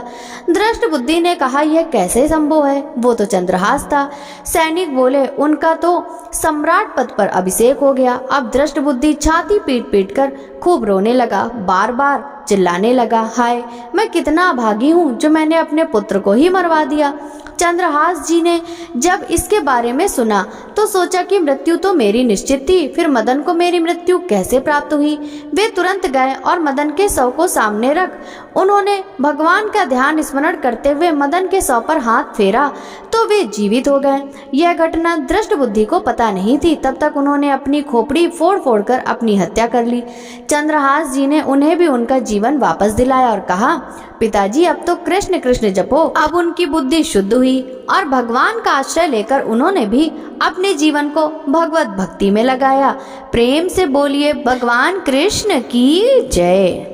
दृष्ट बुद्धि ने कहा, यह कैसे संभव है, वो तो चंद्रहास था। सैनिक बोले, उनका तो सम्राट पद पर अभिषेक हो गया। अब दृष्ट बुद्धि छाती पीट पीट कर खूब रोने लगा, बार बार चिल्लाने लगा, हाय मैं कितना अभागी हूँ जो मैंने अपने पुत्र को ही मरवा दिया। चंद्रहास जी ने जब इसके बारे में सुना तो सोचा कि मृत्यु तो मेरी निश्चित थी, फिर मदन को मेरी मृत्यु कैसे प्राप्त हुई। वे तुरंत गए और मदन के शव को सामने रख उन्होंने भगवान का ध्यान स्मरण करते हुए मदन के शव पर हाथ फेरा तो वे जीवित हो गए। यह घटना दृष्ट बुद्धि को पता नहीं थी। तब तक उन्होंने अपनी खोपड़ी फोड़ फोड़ कर अपनी हत्या कर ली। चंद्रहास जी ने उन्हें भी उनका जीवन वापस दिलाया और कहा, पिताजी अब तो कृष्ण कृष्ण जपो। अब उनकी बुद्धि शुद्ध हुई और भगवान का आश्रय लेकर उन्होंने भी अपने जीवन को भगवत भक्ति में लगाया। प्रेम से बोलिए भगवान कृष्ण की जय।